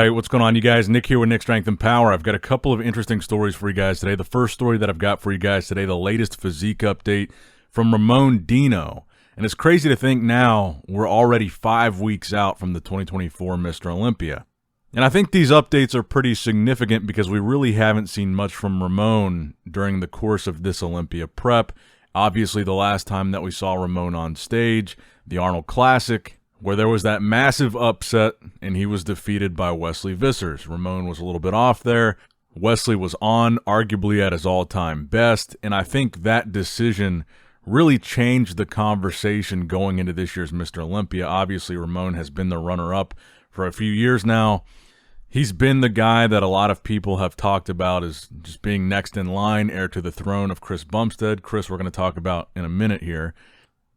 right, what's going on, you guys? Nick here with Nick Strength and Power. I've got a couple of interesting stories for you guys today. The first story that I've got for you guys today, the latest physique update from Ramon Dino. And it's crazy to think now we're already 5 weeks out from the 2024 Mr. Olympia. And I think these updates are pretty significant because we really haven't seen much from Ramon during the course of this Olympia prep. Obviously, the last time that we saw Ramon on stage, the Arnold Classic, where there was that massive upset and he was defeated by Wesley Vissers. Ramon was a little bit off there. Wesley was on, arguably at his all-time best, and I think that decision really changed the conversation going into this year's Mr. Olympia. Obviously, Ramon has been the runner-up for a few years now. He's been the guy that a lot of people have talked about as just being next in line, heir to the throne of Chris Bumstead. Chris, we're going to talk about in a minute here.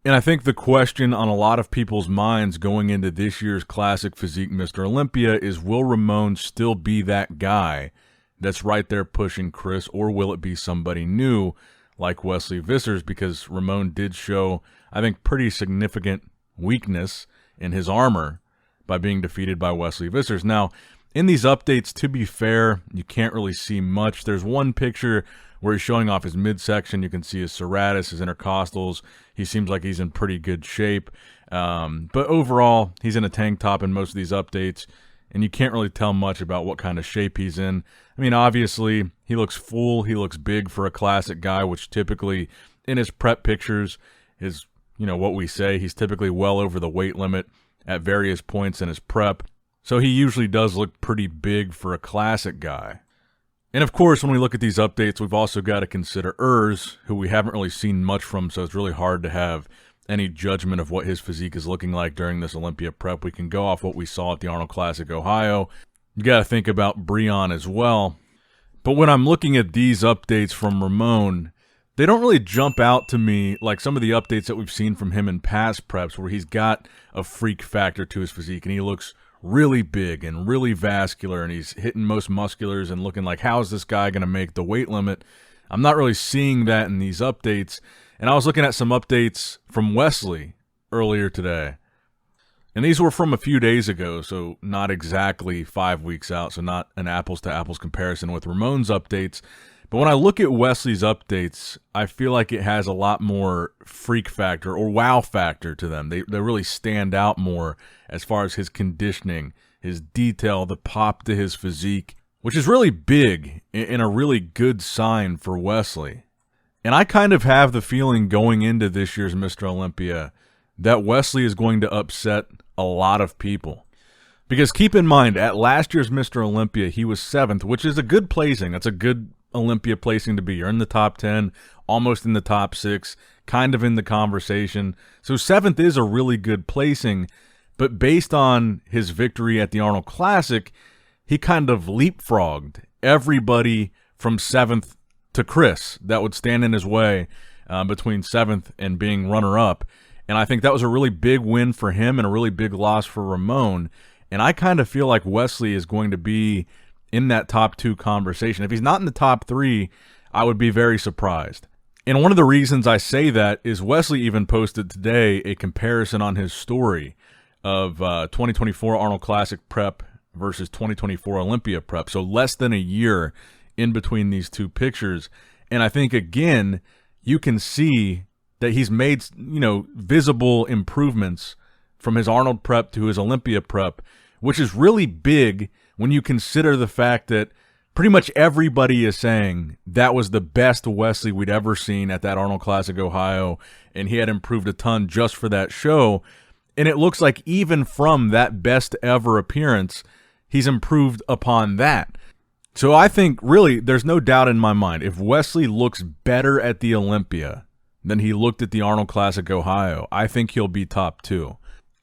And I think the question on a lot of people's minds going into this year's Classic Physique Mr. Olympia is, will Ramon still be that guy that's right there pushing Chris, or will it be somebody new like Wesley Vissers? Because Ramon did show, I think, pretty significant weakness in his armor by being defeated by Wesley Vissers. Now, in these updates, to be fair, you can't really see much. There's one picture where he's showing off his midsection. You can see his serratus, his intercostals. He seems like he's in pretty good shape. But overall, he's in a tank top in most of these updates, and you can't really tell much about what kind of shape he's in. I mean, obviously, he looks full. He looks big for a classic guy, which typically in his prep pictures is, what we say. He's typically well over the weight limit at various points in his prep. So he usually does look pretty big for a classic guy. And of course, when we look at these updates, we've also got to consider Urs, who we haven't really seen much from, so it's really hard to have any judgment of what his physique is looking like during this Olympia prep. We can go off what we saw at the Arnold Classic Ohio. You got to think about Breon as well. But when I'm looking at these updates from Ramon, they don't really jump out to me like some of the updates that we've seen from him in past preps, where he's got a freak factor to his physique and he looks really big and really vascular, and he's hitting most musculars and looking like, how is this guy going to make the weight limit? I'm not really seeing that in these updates. And I was looking at some updates from Wesley earlier today, and these were from a few days ago, so not exactly 5 weeks out, so not an apples-to-apples comparison with Ramon's updates. But when I look at Wesley's updates, I feel like it has a lot more freak factor or wow factor to them. They really stand out more as far as his conditioning, his detail, the pop to his physique, which is really big and a really good sign for Wesley. And I kind of have the feeling going into this year's Mr. Olympia that Wesley is going to upset a lot of people. Because keep in mind, at last year's Mr. Olympia, he was 7th, which is a good placing. That's a good Olympia placing to be. You're in the top 10, almost in the top 6, kind of in the conversation. So 7th is a really good placing, but based on his victory at the Arnold Classic, he kind of leapfrogged everybody from 7th to Chris that would stand in his way between 7th and being runner-up. And I think that was a really big win for him and a really big loss for Ramon. And I kind of feel like Wesley is going to be in that top 2 conversation. If he's not in the top 3, I would be very surprised. And one of the reasons I say that is Wesley even posted today a comparison on his story of 2024 Arnold Classic prep versus 2024 Olympia prep. So less than a year in between these two pictures. And I think, again, you can see that he's made, visible improvements from his Arnold prep to his Olympia prep, which is really big when you consider the fact that pretty much everybody is saying that was the best Wesley we'd ever seen at that Arnold Classic Ohio, and he had improved a ton just for that show. And it looks like even from that best ever appearance, he's improved upon that. So I think, really, there's no doubt in my mind, if Wesley looks better at the Olympia than he looked at the Arnold Classic Ohio, I think he'll be top 2.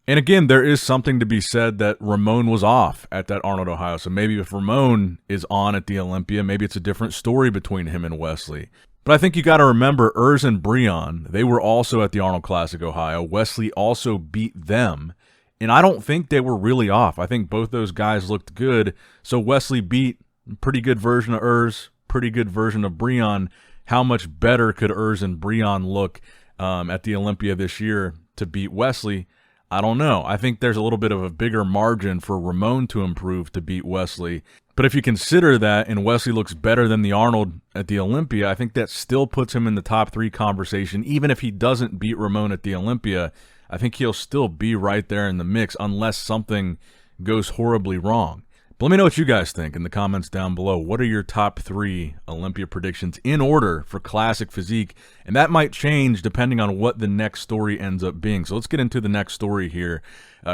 And again, there is something to be said that Ramon was off at that Arnold Ohio. So maybe if Ramon is on at the Olympia, maybe it's a different story between him and Wesley. But I think you got to remember Urs and Breon, they were also at the Arnold Classic Ohio. Wesley also beat them. And I don't think they were really off. I think both those guys looked good. So Wesley beat a pretty good version of Urs, pretty good version of Breon. How much better could Urs and Breon look at the Olympia this year to beat Wesley? I don't know. I think there's a little bit of a bigger margin for Ramon to improve to beat Wesley. But if you consider that and Wesley looks better than the Arnold at the Olympia, I think that still puts him in the top 3 conversation. Even if he doesn't beat Ramon at the Olympia, I think he'll still be right there in the mix unless something goes horribly wrong. But let me know what you guys think in the comments down below. What are your top 3 Olympia predictions in order for Classic Physique? And that might change depending on what the next story ends up being. So let's get into the next story here.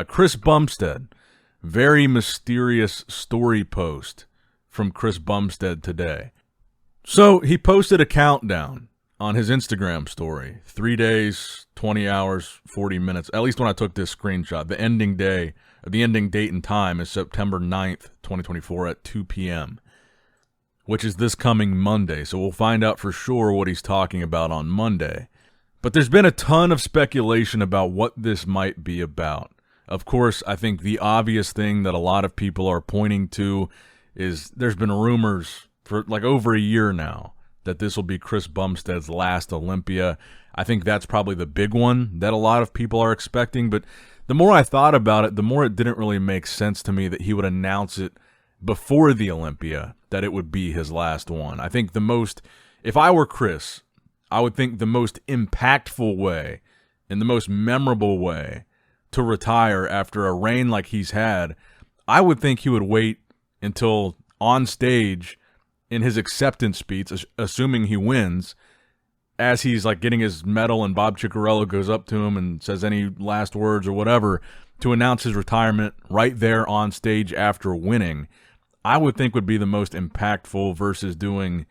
Chris Bumstead. Very mysterious story post from Chris Bumstead today. So he posted a countdown on his Instagram story. 3 days, 20 hours, 40 minutes. At least when I took this screenshot. The ending date and time is September 9th, 2024 at 2 p.m., which is this coming Monday. So we'll find out for sure what he's talking about on Monday. But there's been a ton of speculation about what this might be about. Of course, I think the obvious thing that a lot of people are pointing to is there's been rumors for like over a year now that this will be Chris Bumstead's last Olympia. I think that's probably the big one that a lot of people are expecting, but the more I thought about it, the more it didn't really make sense to me that he would announce it before the Olympia, that it would be his last one. I think if I were Chris, I would think the most impactful way and the most memorable way to retire after a reign like he's had, I would think he would wait until on stage in his acceptance speech, assuming he wins, as he's like getting his medal and Bob Ciccarello goes up to him and says any last words or whatever, to announce his retirement right there on stage after winning, I would think would be the most impactful versus doing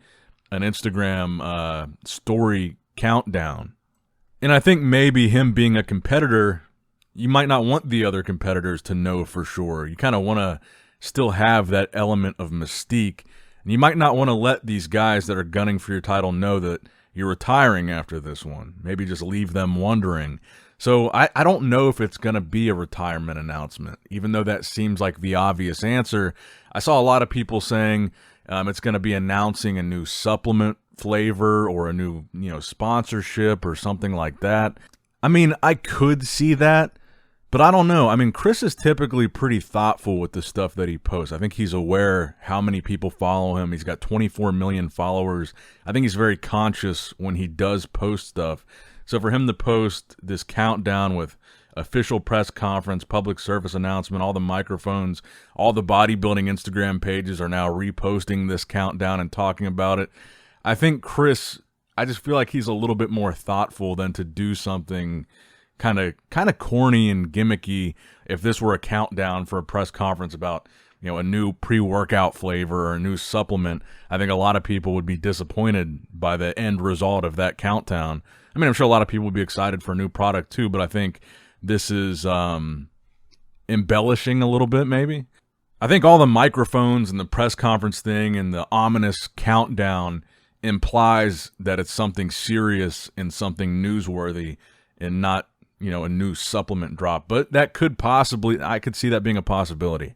an Instagram story countdown. And I think maybe him being a competitor, you might not want the other competitors to know for sure. You kind of want to still have that element of mystique. And you might not want to let these guys that are gunning for your title know that you're retiring after this one. Maybe just leave them wondering. So I don't know if it's going to be a retirement announcement, even though that seems like the obvious answer. I saw a lot of people saying it's going to be announcing a new supplement flavor or a new sponsorship or something like that. I mean, I could see that, but I don't know. I mean, Chris is typically pretty thoughtful with the stuff that he posts. I think he's aware how many people follow him. He's got 24 million followers. I think he's very conscious when he does post stuff. So for him to post this countdown with official press conference, public service announcement, all the microphones, all the bodybuilding Instagram pages are now reposting this countdown and talking about it. I think Chris, I just feel like he's a little bit more thoughtful than to do something kind of corny and gimmicky. If this were a countdown for a press conference about a new pre-workout flavor or a new supplement, I think a lot of people would be disappointed by the end result of that countdown. I mean, I'm sure a lot of people would be excited for a new product too, but I think this is embellishing a little bit maybe. I think all the microphones and the press conference thing and the ominous countdown implies that it's something serious and something newsworthy and not a new supplement drop. But that could possibly, I could see that being a possibility.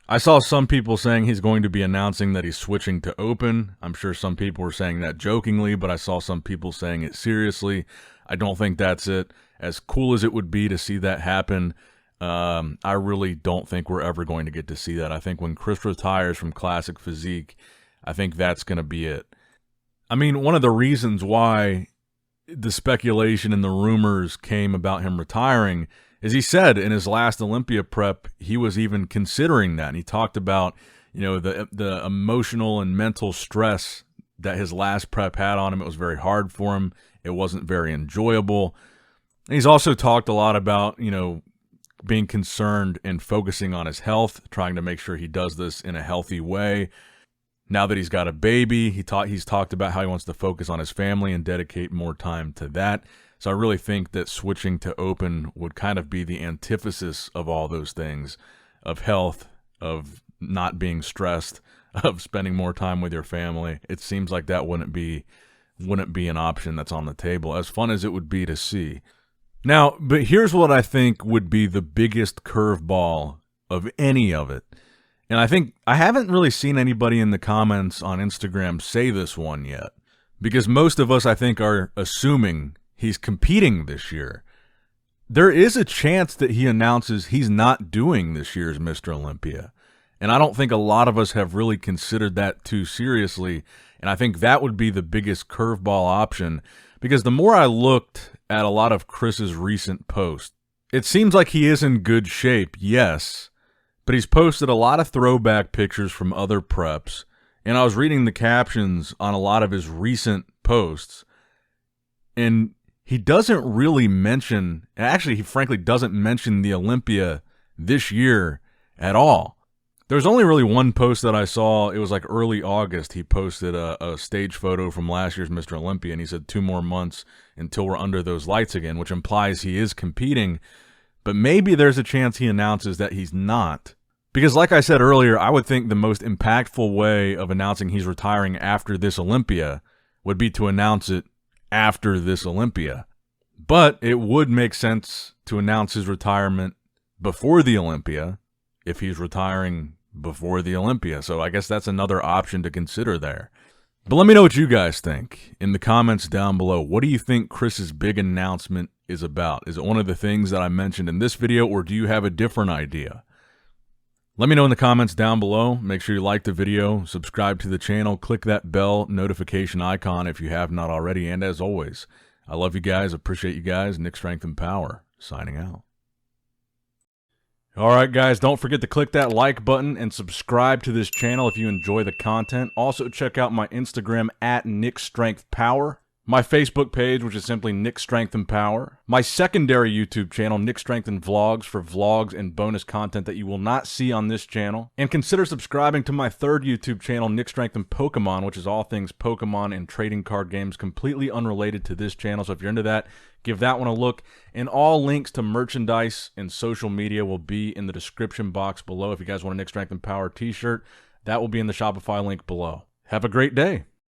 I saw some people saying he's going to be announcing that he's switching to open. I'm sure some people were saying that jokingly, but I saw some people saying it seriously. I don't think that's it. As cool as it would be to see that happen, I really don't think we're ever going to get to see that. I think when Chris retires from Classic Physique, I think that's going to be it. I mean, one of the reasons why the speculation and the rumors came about him retiring is he said in his last Olympia prep he was even considering that. And he talked about the emotional and mental stress that his last prep had on him. It was very hard for him. It wasn't very enjoyable. And he's also talked a lot about being concerned and focusing on his health, trying to make sure he does this in a healthy way. Now that he's got a baby, he's talked about how he wants to focus on his family and dedicate more time to that. So I really think that switching to open would kind of be the antithesis of all those things, of health, of not being stressed, of spending more time with your family. It seems like that wouldn't be an option that's on the table, as fun as it would be to see. Now, but here's what I think would be the biggest curveball of any of it. And I think I haven't really seen anybody in the comments on Instagram say this one yet, because most of us, I think, are assuming he's competing this year. there is a chance that he announces he's not doing this year's Mr. Olympia. And I don't think a lot of us have really considered that too seriously. And I think that would be the biggest curveball option, because the more I looked at a lot of Chris's recent posts, it seems like he is in good shape, yes, but he's posted a lot of throwback pictures from other preps. And I was reading the captions on a lot of his recent posts, and he doesn't really mention, actually, he frankly doesn't mention the Olympia this year at all. There's only really one post that I saw. It was like early August. He posted a stage photo from last year's Mr. Olympia, and he said 2 more months until we're under those lights again, which implies he is competing. But maybe there's a chance he announces that he's not. Because like I said earlier, I would think the most impactful way of announcing he's retiring after this Olympia would be to announce it after this Olympia. But it would make sense to announce his retirement before the Olympia if he's retiring before the Olympia. So I guess that's another option to consider there. But let me know what you guys think in the comments down below. What do you think Chris's big announcement is about? Is it one of the things that I mentioned in this video, or do you have a different idea? Let me know in the comments down below. Make sure you like the video, subscribe to the channel, click that bell notification icon if you have not already. And as always, I love you guys, appreciate you guys. Nick Strength and Power, signing out. All right, guys, don't forget to click that like button and subscribe to this channel if you enjoy the content. Also, check out my Instagram at NickStrengthPower, my Facebook page, which is simply Nick Strength and Power, my secondary YouTube channel, Nick Strength and Vlogs, for vlogs and bonus content that you will not see on this channel. And consider subscribing to my third YouTube channel, Nick Strength and Pokemon, which is all things Pokemon and trading card games, completely unrelated to this channel. So if you're into that, give that one a look. And all links to merchandise and social media will be in the description box below. If you guys want a Nick Strength and Power t-shirt, that will be in the Shopify link below. Have a great day.